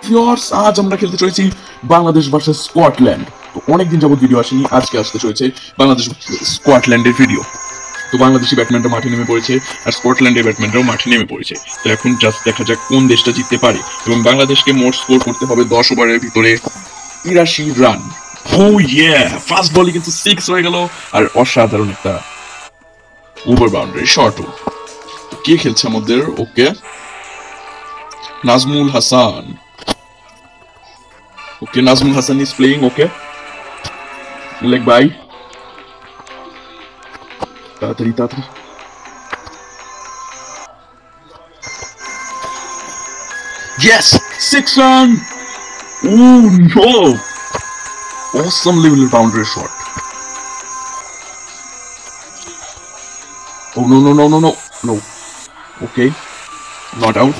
Viewers, আজ আমরা খেলতে চলেছি বাংলাদেশ ভার্সেস স্কটল্যান্ড। তো অনেকদিন যাবত ভিডিও আসেনি, আজকে আসতে চলেছে বাংলাদেশ স্কটল্যান্ডের ভিডিও। তো বাংলাদেশি ব্যাটম্যানরা মাঠে নেমে পড়েছে আর স্কটল্যান্ডের ব্যাটম্যানরাও মাঠে নেমে পড়েছে। তো এখন জাস্ট দেখা যাক কোন দেশটা জিততে পারে, এবং বাংলাদেশকে মোট স্কোর করতে হবে 10 ওভারের ভিতরে 83 রান। ও ইয়ে, ফার্স্ট বলে কিন্তু 6 হয়ে গেল, আর অসাধারণ একটা ওভার বাউন্ডারি শটও। কে খেলছে আমাদের? ওকে, Nazmul Hasan. Okay, Nazmul Hassan is playing, okay. Leg by. Tatari. Yes! 6 run! Oh no! Awesome little boundary shot. Oh no. Okay. Not out.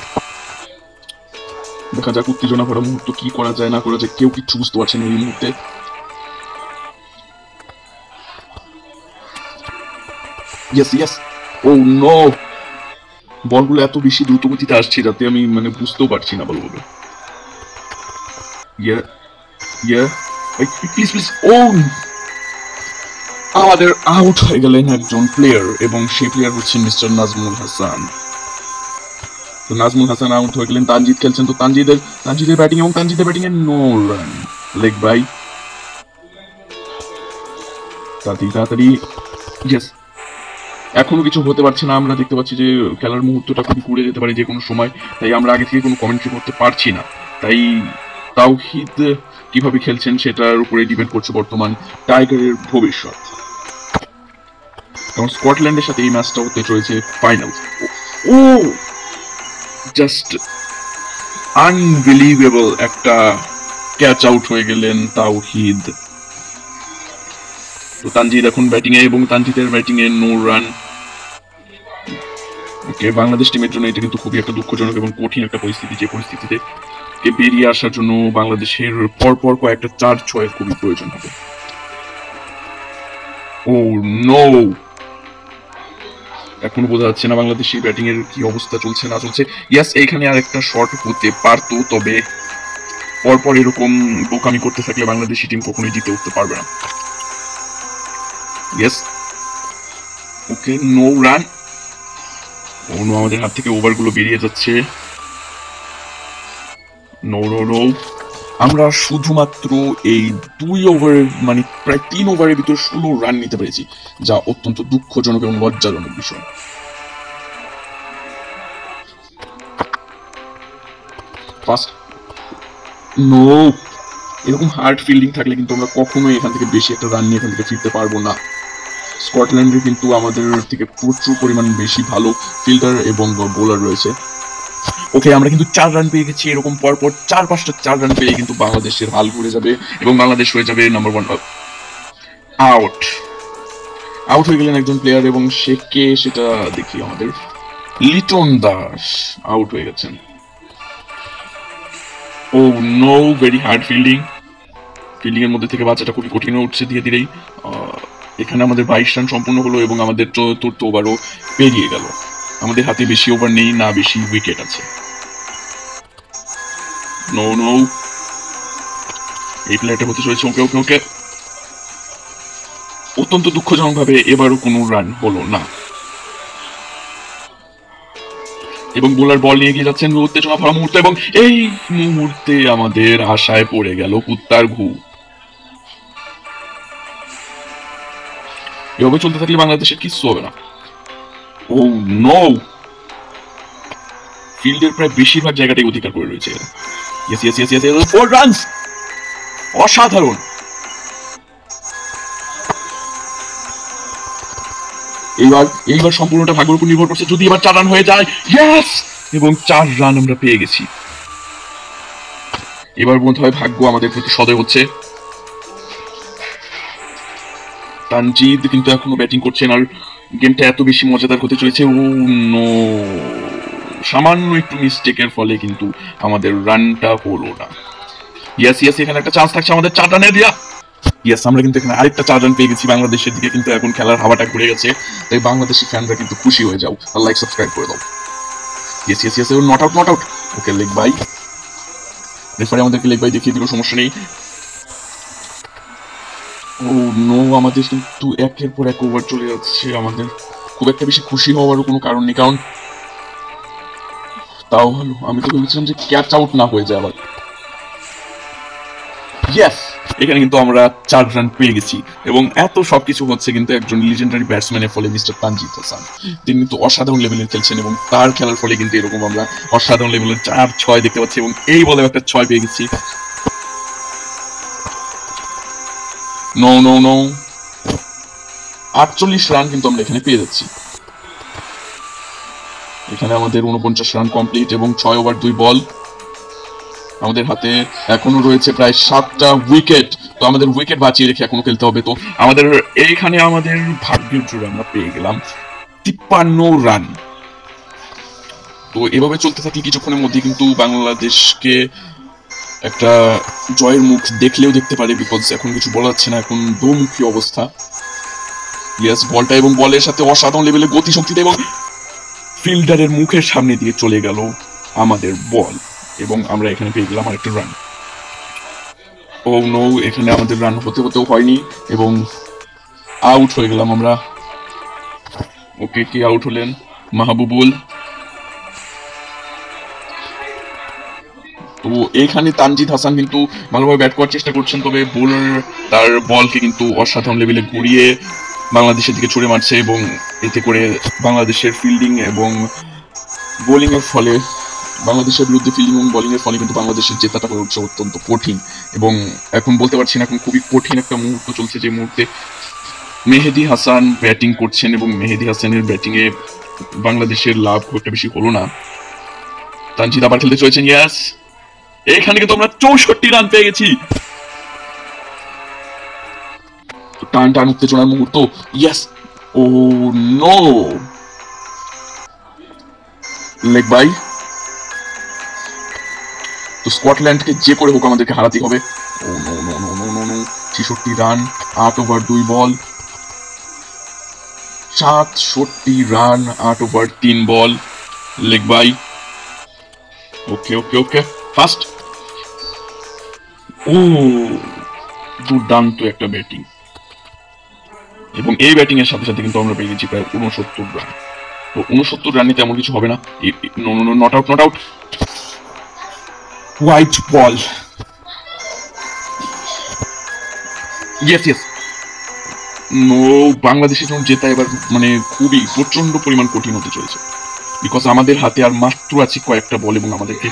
দেখা যাক উত্তেজনা ভরা মুহূর্ত কি করা যায় না করা যায়, কেউ কিচ্ছু বুঝতে পারছে না এই মুহূর্তে। ইয়েস ও নো, বলগুলো এত বেশি দ্রুত গতিতে আসছে যাতে আমি বুঝতেও পারছি না বলগুলো। প্লিজ ও, আমাদের আউট হয়ে গেলেন একজন প্লেয়ার, এবং সেই প্লেয়ার হচ্ছেন মিস্টার নাজমুল হাসান। তো নাজমুল হাসান আউট হয়ে গেলেন। তানজিদ খেলছেন, তো তানজিদের ব্যাটিং এবং তানজিদের batting A no run. Leg by, তাড়াতাড়ি। ইয়েস, এখনো কিছু হতে পারছে না। আমরা দেখতে পাচ্ছি যে খেলার মুহূর্তটা খুবই ঘুরে যেতে পারে যে কোনো সময়, তাই আমরা আগে থেকে কোনো কমেন্ট্রি করতে পারছি না। তাই তাওহিদ কিভাবে খেলছেন সেটার উপরে ডিপেন্ড করছে বর্তমান টাইগারের ভবিষ্যৎ। কারণ স্কটল্যান্ডের সাথে এই ম্যাচটা হতে চলেছে ফাইনাল। ও জাস্ট আনবিলিভেবল একটা ক্যাচ আউট হয়ে গেলেন তাওহিদ। তো তানজিদ এখন ব্যাটিং এ, এবং তানজিদের ব্যাটিং এ নো রান। ওকে, বাংলাদেশ টিমের জন্য এটা কিন্তু খুবই একটা দুঃখজনক এবং কঠিন একটা পরিস্থিতি, যে পরিস্থিতিতে বেরিয়ে আসার জন্য বাংলাদেশের পরপর কয়েকটা 4-6 খুবই প্রয়োজন হবে। ও নো, এখনো বোঝা যাচ্ছে না বাংলাদেশি ব্যাটিং এর কি অবস্থা চলছে না চলছে। ইয়াস, এইখানে আর একটা শট হতে পারতো, তবে পরপর এরকম বোকামি করতে থাকলে বাংলাদেশি টিম কখনোই জিতে উঠতে পারবে না। ইয়েস, ওকে, নো রান। ও নো, আমাদের হাত থেকে ওভারগুলো বেরিয়ে যাচ্ছে। নো, আমরা শুধুমাত্র এই 2 ওভার প্রায় 3 ওভারের ভিতরে 16 রান নিতে পেরেছি, যা অত্যন্ত দুঃখজনক এবং লজ্জাজনক বিষয়। ফার্স্ট নো, এরকম হার্ড ফিল্ডিং থাকলে কিন্তু আমরা কখনোই এখান থেকে বেশি একটা রান নিয়ে এখান থেকে ফিরতে পারবো না। স্কটল্যান্ডের কিন্তু আমাদের থেকে প্রচুর পরিমাণ বেশি ভালো ফিল্ডার এবং বোলার রয়েছে। ওকে, আমরা কিন্তু 4 রান পেয়ে গেছি। এরকম পরপর 4-5টা 4 রান পেয়ে কিন্তু বাংলাদেশের হাল ঘুরে যাবে এবং বাংলাদেশ হয়ে যাবে নাম্বার 1। আউট হয়ে গেলেন একজন প্লেয়ার, এবং সে কে সেটা দেখি। আমাদের লিটন দাস আউট হয়ে গেছেন। ও নো, ভেরি হার্ড ফিল্ডিং এর মধ্যে থেকে বাচ্চাটা খুবই কঠিন হয়ে উঠছে ধীরে ধীরেই। এখানে আমাদের 22 রান সম্পূর্ণ হলো এবং আমাদের 4th ওভারও পেরিয়ে গেল। আমাদের হাতে বেশি ওভার নেই, না বেশি উইকেট আছে। নো, এই প্লেয়ারটা হতে চলেছে। ওকে, অত্যন্ত দুঃখজনক ভাবে এবারও কোনো রান হলো না, এবং বোলার বল নিয়ে গিয়ে যাচ্ছেন উত্তেজনা ভরা মুহূর্তে, এবং এই মুহূর্তে আমাদের আশায় পড়ে গেল কুত্তার ঘু। এভাবে চলতে থাকলে বাংলাদেশের কিচ্ছু হবে না। ও নো, ফিল্ডের প্রায় বেশিরভাগ জায়গাটাই অধিকার করে রয়েছে। ইয়েস, 4 রানস, অসাধারণ। এইবার সম্পূর্ণটা ভাগ্যের উপর নির্ভর করছে। যদি এবার 4 রান হয়ে যায়, ইয়েস, এবং 4 রান আমরা পেয়ে গেছি। এবার বোধ হয় ভাগ্য আমাদের প্রতি সদয় হচ্ছে। তানজিদ কিন্তু এখনো ব্যাটিং করছেন, আর গেমটা এত বেশি মজাদার হতে চলেছে। ও নো, সামান্য একটু মিস্টেকের ফলে কিন্তু আমাদের রানটা হলো না। ইয়েস, এখানে একটা চান্স থাকছে আমাদের 4 রানের দিয়া। ইয়েস, আমরা কিন্তু এখানে আরেকটা 4 রান পেয়ে গেছি। বাংলাদেশের দিকে কিন্তু এখন খেলার হাওয়াটা ঘুরে গেছে, তাই বাংলাদেশি ফ্যানরা কিন্তু খুশি হয়ে যাও, লাইক সাবস্ক্রাইব করে দাও। Yes, not out. Okay, leg by. Referee আমাদেরকে লেগ বাই দেখিয়ে দিল, সমস্যা নেই। ও নো, আমাদের কিন্তু একের পর এক ওভার চলে যাচ্ছে। আমাদের খুব একটা বেশি খুশি হওয়ারও কোনো কারণ নেই, কারণ তাও ভালো, আমি তো ভেবেছিলাম যে ক্যাচ আউট না হয়ে যায় আবার। ইয়েস, এখানে কিন্তু আমরা 4 রান পেয়ে গেছি, এবং এত সবকিছু হচ্ছে কিন্তু একজন লিজেন্ডারি ব্যাটসম্যানের ফলে, মিস্টার তানজিদ হাসান। তিনি কিন্তু অসাধারণ লেভেলের খেলছেন, এবং তার খেলার ফলে কিন্তু এরকম আমরা অসাধারণ লেভেলের 4-6 দেখতে পাচ্ছি, এবং এই বলে একটা 6 পেয়ে গেছি। নো নো নো, 48 রান কিন্তু আমরা এখানে পেয়ে যাচ্ছি। এখানে আমাদের 49 রান কমপ্লিট, এবং 6 ওভার 2 বল। আমাদের হাতে এখনো রয়েছে প্রায় 7টা উইকেট, তো আমাদের উইকেট বাঁচিয়ে রেখে এখনো খেলতে হবে। তো আমাদের এইখানে আমাদের ভাগ্যের জোরে আমরা পেয়ে গেলাম 53 রান। তো এভাবে চলতে থাকলে কিছুক্ষণের মধ্যে কিন্তু বাংলাদেশকে একটা জয়ের মুখ দেখলেও দেখতে পারে, বিকজ এখন কিছু বলা যাচ্ছে না, এখন দোমুখী অবস্থা। ইয়েস, বলটা এবং বলের সাথে অসাধারণ লেভেলের গতিশক্তিতে এবং ফিল্ডারের মুখের সামনে দিয়ে চলে গেল আমাদের বল, এবং আমরা এখানে পেয়ে গেলাম আরেকটা রান। ও নো, এখানে আমাদের রান হতে হতেও হয়নি, এবং আউট হয়ে গেলাম আমরা। ওকে, কে আউট হলেন? মাহবুবুল। তো এইখানে তানজিদ হাসান কিন্তু ভালোভাবে ব্যাট করার চেষ্টা করছেন, তবে বোলার তার বলকে কিন্তু অসাধারণ লেভেলে ঘুরিয়ে বাংলাদেশের দিকে ছুড়ে মারছে, এবং এতে করে বাংলাদেশের ফিল্ডিং এবং বোলিং এর ফলে, বাংলাদেশের বিরুদ্ধে ফিল্ডিং এবং বোলিং এর ফলে কিন্তু বাংলাদেশের জেতাটা হয়ে উঠছে অত্যন্ত কঠিন। এবং এখন বলতে পারছি না, এখন খুবই কঠিন একটা মুহূর্ত চলছে, যে মুহূর্তে মেহেদী হাসান ব্যাটিং করছেন, এবং মেহেদী হাসানের ব্যাটিং এ বাংলাদেশের লাভ খুব একটা বেশি হলো না। তানজিদ আবার খেলতে চলেছেন। ইয়াস, এখানে কিন্তু আমরা 64 রান পেয়ে গেছি। টান টান উত্তেজনার মুহূর্ত। Yes, oh no, leg bye. তো স্কটল্যান্ডকে যে করে হোক আমাদেরকে হারাতে হবে। Oh no no no no no no, 66 run, 8 over 2 ball, 67 run, 8 over 3 ball, leg bye. Okay okay okay, first. Oh, দুর্দান্ত একটা ব্যাটিং, এবং এই ব্যাটিং এর সাথে সাথে কিন্তু আমরা পেয়ে গেছি প্রায় 69 রান। তো 69 রানে তেমন কিছু হবে না। No no no, not out not out, white ball. Yes yes, no, বাংলাদেশের জন্য জেতা এবার মানে খুবই প্রচন্ড পরিমাণ কঠিন হতে চলেছে, বিকজ আমাদের হাতে আর মাত্র আছে কয়েকটা বল, এবং আমাদেরকে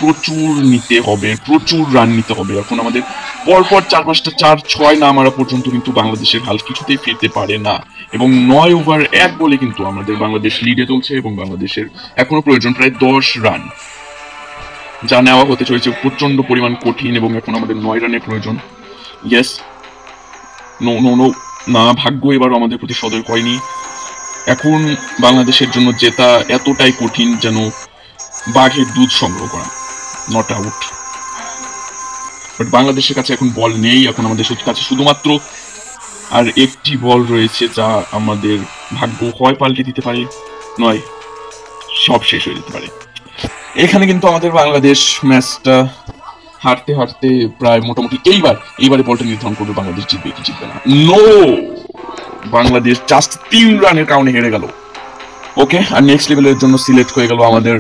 প্রচুর নিতে হবে, প্রচুর রান নিতে হবে। এখন আমাদের পরপর 4-5টা 4-6 না মারা পর্যন্ত কিন্তু বাংলাদেশের হাল কিছুতেই ফিরতে পারে না, এবং 9 ওভার 1 বলে কিন্তু আমাদের বাংলাদেশ লিডে চলছে, এবং বাংলাদেশের এখনো প্রয়োজন প্রায় 10 রান, যা নেওয়া হতে চলেছে প্রচন্ড পরিমাণ কঠিন, এবং এখন আমাদের 9 রানের প্রয়োজন। ইয়েস, নো নো নো, না, ভাগ্য এবার আমাদের প্রতি সদয় হয়নি। এখন বাংলাদেশের জন্য জেতা এতটাই কঠিন যেন বাঘের দুধ সংগ্রহ করা। নট আউট, বাট বাংলাদেশের কাছে এখন বল নেই, এখন আমাদের কাছে শুধুমাত্র আর একটি বল রয়েছে, যা আমাদের ভাগ্য হয় পাল্টে দিতে পারে, নয় সব শেষ হয়ে যেতে পারে। এখানে কিন্তু আমাদের বাংলাদেশ ম্যাচটা হারতে হারতে প্রায় মোটামুটি এইবারে বলটা নির্ধারণ করবে বাংলাদেশ জিতবে কি জিতবে না। নো, বাংলাদেশ জাস্ট 3 রানের কারণে হেরে গেল। ওকে, আর নেক্সট লেভেলের জন্য সিলেক্ট হয়ে গেল আমাদের